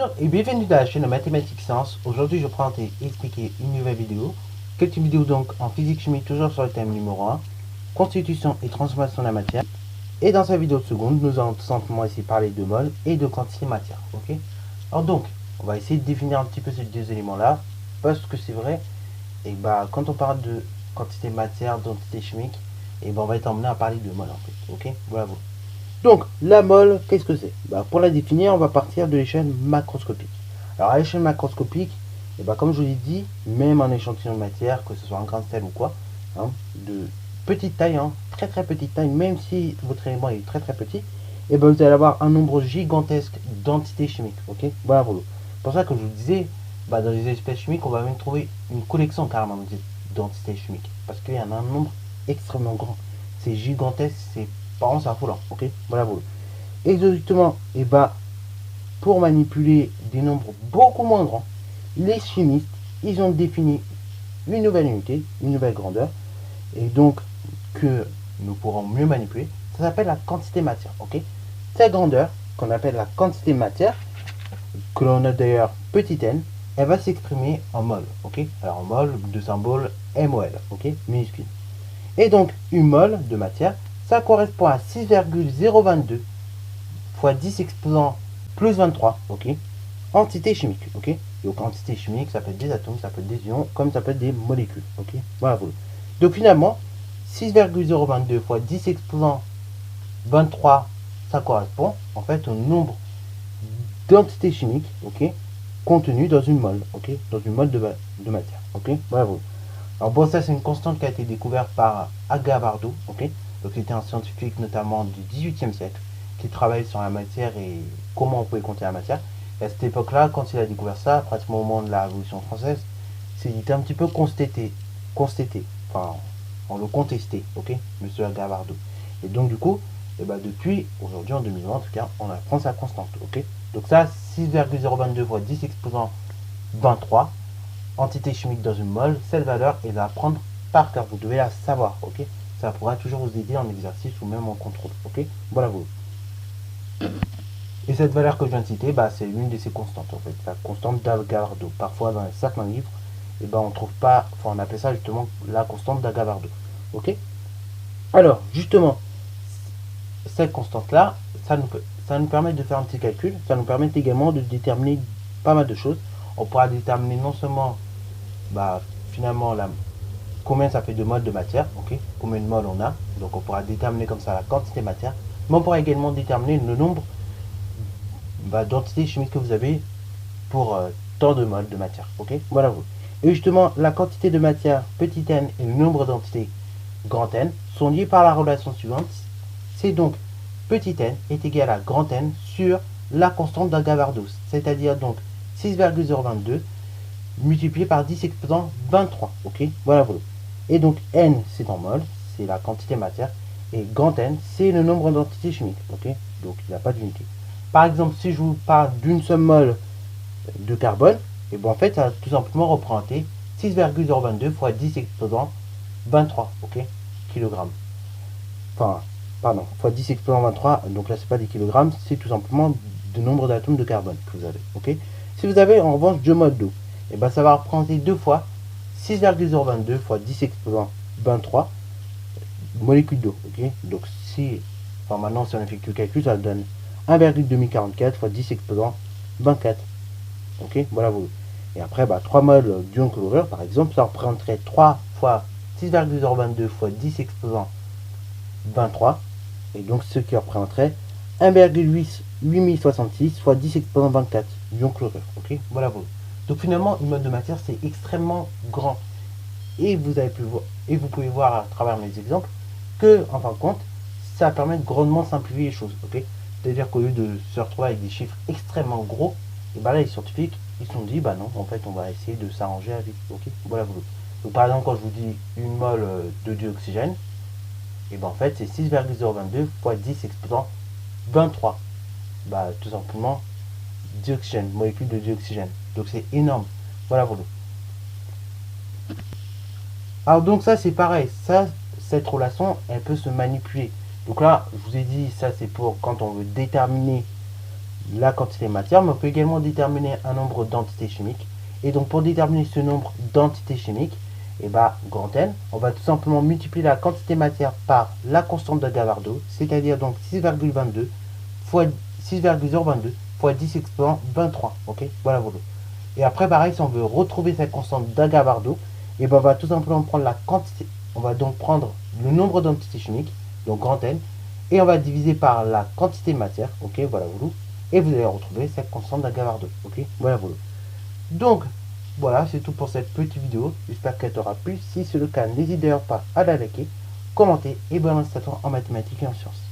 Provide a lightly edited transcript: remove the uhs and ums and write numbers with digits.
Bonjour et bienvenue dans la chaîne Mathématiques Sciences. Aujourd'hui je prends et expliquer une nouvelle vidéo. Quelques vidéos donc en physique-chimie, toujours sur le thème numéro 1, constitution et transformation de la matière. Et dans cette vidéo de seconde, nous allons tout simplement essayer de parler de mol et de quantité matière. Ok. Alors donc, on va essayer de définir un petit peu ces deux éléments-là, parce que c'est vrai, et bah quand on parle de quantité matière, d'entité chimique, et bah on va être emmené à parler de mol en fait. Ok. Voilà. Donc, la mole, qu'est-ce que c'est? Pour la définir, on va partir de l'échelle macroscopique. Alors, à l'échelle macroscopique, comme je vous l'ai dit, même un échantillon de matière, que ce soit un grain de sel ou quoi, de petite taille, très très petite taille, même si votre élément est très très petit, vous allez avoir un nombre gigantesque d'entités chimiques. Ok. Voilà. C'est pour ça que je vous disais, dans les espèces chimiques, on va même trouver une collection carrément d'entités chimiques. Parce qu'il y en a un nombre extrêmement grand. C'est gigantesque, c'est par contre, c'est affolant. Ok. Voilà. Exactement. Pour manipuler des nombres beaucoup moins grands, les chimistes, ils ont défini une nouvelle unité, une nouvelle grandeur, et donc que nous pourrons mieux manipuler. Ça s'appelle la quantité matière. Ok. Cette grandeur, qu'on appelle la quantité matière, que l'on a d'ailleurs petit n, elle va s'exprimer en mol. Ok. Alors en mol, de symbole MOL. Ok. Minuscule. Et donc, une mole de matière, ça correspond à 6,022 fois 10 exposant plus 23, ok, entité chimique, ok. Donc, entité chimique, ça peut être des atomes, ça peut être des ions, comme ça peut être des molécules, ok. Voilà. Donc, finalement, 6,022 fois 10 exposant 23, ça correspond en fait au nombre d'entités chimiques, ok, contenues dans une mole, ok, dans une mole de matière, ok. Voilà. Alors bon, ça c'est une constante qui a été découverte par Agavardo, ok. Donc c'était un scientifique notamment du XVIIIe siècle qui travaille sur la matière et comment on pouvait compter la matière. Et à cette époque-là, quand il a découvert ça, pratiquement au moment de la Révolution française, il était un petit peu enfin on le contestait, ok, Monsieur Agavardo. Et donc du coup, depuis aujourd'hui en 2020 en tout cas, on apprend sa constante, ok. Donc ça, 6,022 fois 10 exposant 23 entité chimique dans une mole, cette valeur est à prendre par cœur. Vous devez la savoir, ok. Ça pourra toujours vous aider en exercice ou même en contrôle, ok. Voilà vous. Et cette valeur que je viens de citer, c'est l'une de ces constantes en fait, la constante d'Agavardo. Parfois dans certains livres, on trouve pas, on appelle ça justement la constante d'Agavardo, ok. Alors justement, cette constante là, ça nous permet de faire un petit calcul, ça nous permet également de déterminer pas mal de choses. On pourra déterminer non seulement finalement combien ça fait de moles de matière, ok, combien de moles on a, donc on pourra déterminer comme ça la quantité de matière, mais on pourra également déterminer le nombre d'entités chimiques que vous avez pour tant de moles de matière, ok, voilà vous. Et justement, la quantité de matière petit n et le nombre d'entités grand N sont liés par la relation suivante, c'est donc petit n est égal à grand N sur la constante d'Agavardo, c'est-à-dire donc 6,022 multiplié par 10 exposant 23, ok, voilà. Et donc n c'est en mol, c'est la quantité matière, et grand N c'est le nombre d'entités chimiques, ok, donc il n'y a pas d'unité. Par exemple, si je vous parle d'une seule mol de carbone, et en fait ça va tout simplement représenter 6,022 fois 10 exposant 23, ok, kilogrammes. Enfin, pardon, fois 10 exposant 23, donc là c'est pas des kilogrammes, c'est tout simplement le nombre d'atomes de carbone que vous avez, ok. Si vous avez en revanche 2 moles d'eau, ça va représenter deux fois 6,022 fois 10 exposant 23 molécules d'eau, ok. Donc maintenant si on effectue le calcul, ça donne 1,2044 fois 10 exposant 24, ok, voilà. Et après 3 moles d'ion chlorure par exemple, ça représenterait 3 fois 6,022 fois 10 exposant 23, et donc ce qui représenterait 1,8066 fois 10 exposant 24 ion chlorure, ok, voilà. Donc finalement, une mole de matière, c'est extrêmement grand. Et vous pouvez voir à travers mes exemples que, en fin de compte, ça permet de grandement simplifier les choses, ok. C'est-à-dire qu'au lieu de se retrouver avec des chiffres extrêmement gros, et là, les scientifiques, ils se sont dit, non, en fait, on va essayer de s'arranger avec, ok, voilà. Donc par exemple, quand je vous dis une mole de dioxygène, en fait, c'est 6,022 fois 10 exposant 23. Tout simplement, dioxygène, molécule de dioxygène. Donc c'est énorme. Voilà. Alors donc ça c'est pareil, cette relation elle peut se manipuler. Donc là je vous ai dit ça c'est pour quand on veut déterminer la quantité de matière, mais on peut également déterminer un nombre d'entités chimiques. Et donc pour déterminer ce nombre d'entités chimiques, et grand N, on va tout simplement multiplier la quantité de matière par la constante de Gavard-2, c'est-à-dire donc 6,22 fois 6,022 fois 10 exponent 23. Ok, voilà. Et après, pareil, si on veut retrouver cette constante d'Agavard-2, et on va tout simplement prendre la quantité, on va donc prendre le nombre d'entités chimiques, donc grand N, et on va diviser par la quantité de matière. Ok, voilà. Et vous allez retrouver cette constante d'Agavard-2. Ok, voilà. Donc, voilà, c'est tout pour cette petite vidéo. J'espère qu'elle t'aura plu. Si c'est le cas, n'hésite d'ailleurs pas à la liker, commenter et bonne installation en mathématiques et en sciences.